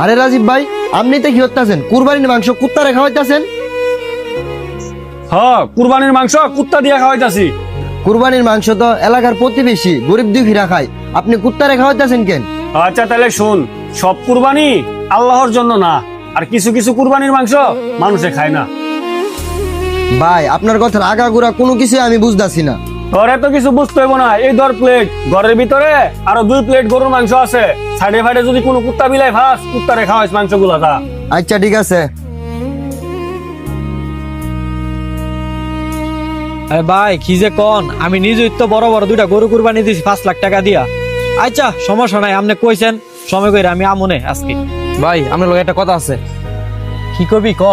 আরে রাজীব ভাই, আপনি তো কি হইতাছেন? কুরবানির মাংস কুত্তারে খাওয়াইতাছেন? কুরবানির মাংস কুত্তা দিয়ে খাওয়াইতাছি। কুরবানির মাংস তো এলাকার প্রতিবেশী গরিব দুঃখীরা খায়, আপনি কুত্তারে খাওয়াইতাছেন কেন? আচ্ছা তাহলে শুন, সব কুরবানি আল্লাহর জন্য না, আর কিছু কিছু কুরবানির মাংস মানুষে খায় না। ভাই, আপনার কথার আগাগোড়া কোনো কিছু আমি বুঝতাছি না। তোর এত কিছু বুঝতে হইব না। এই ধর প্লেট, ঘরের ভিতরে আরো 2 প্লেট গরুর মাংস আছে। সাইডে ফাইডে যদি কোনো কুত্তা বিলাই ফাস, কুত্তারে খাওয়াইস মাংসগুলা তা। আচ্ছা ঠিক আছে। আরে ভাই কি যে কন, আমি নিজেই তো বড় বড় 2টা গরু কুরবানি দিছি 5 লাখ টাকা দিয়া। আচ্ছা সমস্যা নাই, আপনি কইছেন সময় কইরা আমি আমনে আজকে। ভাই আপনার লগে একটা কথা আছে। কি কবি ক।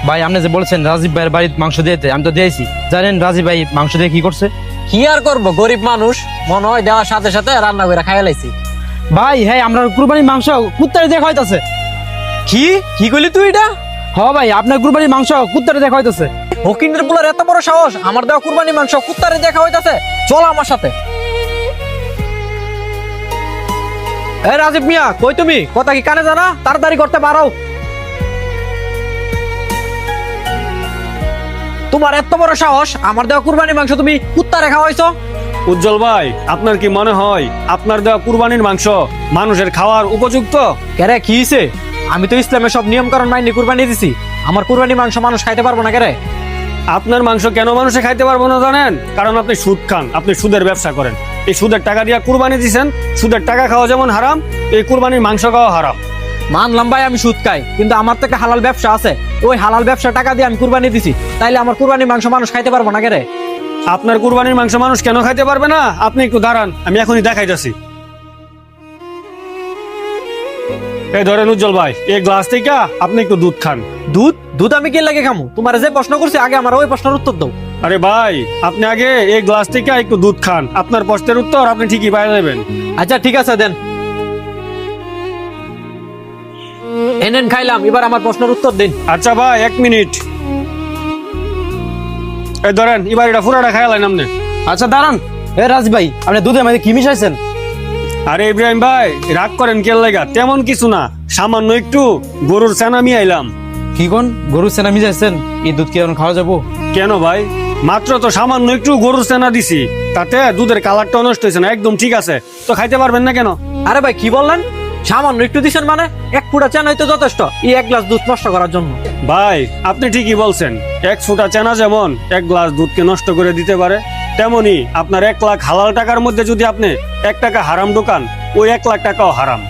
ভাই আপনি যে বলছেন রাজীব ভাইয়ের বাড়ির মাংস দিয়েতে, আমি তো দিয়েছি। জানেন রাজীব ভাই মাংস দিয়ে কি করছে? কি আর করবো, গরিব মানুষ মনে হয় দেওয়ার সাথে সাথে রান্না করে খাইয়া লাইছি। ভাই হ্যাঁ, আমরা কুরবানির মাংস কুত্তারে দিয়ে খাওয়াইতেছে। কি কি কইলি তুই এটা? হ ভাই, আপনার কুরবানির মাংস কুত্তারে দিয়ে খাওয়াইতেছে। হকিনের পোলার এত বড় সাহস, আমার দেওয়া কুরবানি মাংস কুত্তারে দেখা হইতাছে। চল আমার সাথে। এ রাজীব মিয়া, কই তুমি? কথা কি কানে জানা? তাড়াতাড়ি করতে পারো। তোমার এত বড় সাহস, আমার দেওয়া কুরবানি মাংস তুমি কুত্তারে খাওয়াইছো? উজ্জ্বল ভাই, আপনার কি মনে হয় আপনার দেওয়া কুরবানির মাংস মানুষের খাওয়ার উপযুক্ত? কেরে কি হইছে? আমি তো ইসলামের সব নিয়ম কারণ মাইনে কুরবানি দিছি। আমার কুরবানি মাংস মানুষ খাইতে পারবো না কেরে? আপনার মাংস কেন মানুষে খাইতে পারবো না জানেন? কারণ আপনি সুদ খান, আপনি সুদের ব্যবসা করেন। এই সুদের টাকা দিয়ে কুরবানি দিছেন। সুদের টাকা খাওয়া যেমন হারাম, এই কুরবানির মাংস খাওয়া হারাম। মানলাম ভাই আমি সুদ খাই, কিন্তু আমার তো একটা হালাল ব্যবসা আছে। ওই হালাল ব্যবসা টাকা দিয়ে আমি কুরবানি দিছি, তাইলে আমার কুরবানির মাংস মানুষ খাইতে পারবো না কেরে? আপনার কুরবানির মাংস মানুষ কেন খাইতে পারবে না? আপনি একটু দাঁড়ান, আমি এখনই দেখাইতেছি। এই ধরেন উজ্জ্বল ভাই, এই গ্লাস থেকে আপনি একটু দুধ খান। দুধ? দুধ আমি কি লাগে খামু? তোমার যে প্রশ্ন করছি আগে আমার ওই প্রশ্নের উত্তর দাও। আরে ভাই, আপনি আগে এই গ্লাস থেকে একটু দুধ খান, আপনার প্রশ্নের উত্তর আপনি ঠিকই পাই যাবেন। আচ্ছা ঠিক আছে দেন। এনেন খাইলাম, এবার আমার প্রশ্নের উত্তর দিন। আচ্ছা ভাই 1 মিনিট। এই ধরেন, এবার এটা পুরাটা খাইলেন আপনি। আচ্ছা দাঁড়ান। এ রাজীব ভাই, আপনি দুধের মধ্যে কি মিশাইছেন? আরে ইব্রাহিম ভাই, রাগ করেন কেন লাগা? তেমন কিছু না, সামান্য একটু গরুর ছানা আইলাম। কি কোন গরুর সেনা মিশাইছেন? এই দুধ কি এখন খাওয়া যাবো? কেন ভাই, মাত্র তো সামান্য একটু গরুর ছানা দিছি, তাতে দুধের কালারটা নষ্ট হয়েছে না, একদম ঠিক আছে। তো খাইতে পারবেন না কেন? আরে ভাই কি বললেন? সামান্য একটু দিছেন মানে? 1 ফুটা চেন হইতে যথেষ্ট এই 1 গ্লাস দুধ নষ্ট করার জন্য। ভাই আপনি ঠিকই বলছেন, 1 ফুটা চেনা যেমন 1 গ্লাস দুধকে নষ্ট করে দিতে পারে, তেমনি আপনার 1 লাখ হালাল টাকার মধ্যে যদি আপনি 1 টাকা হারাম ঢোকান, ওই 1 লাখ টাকাও হারাম।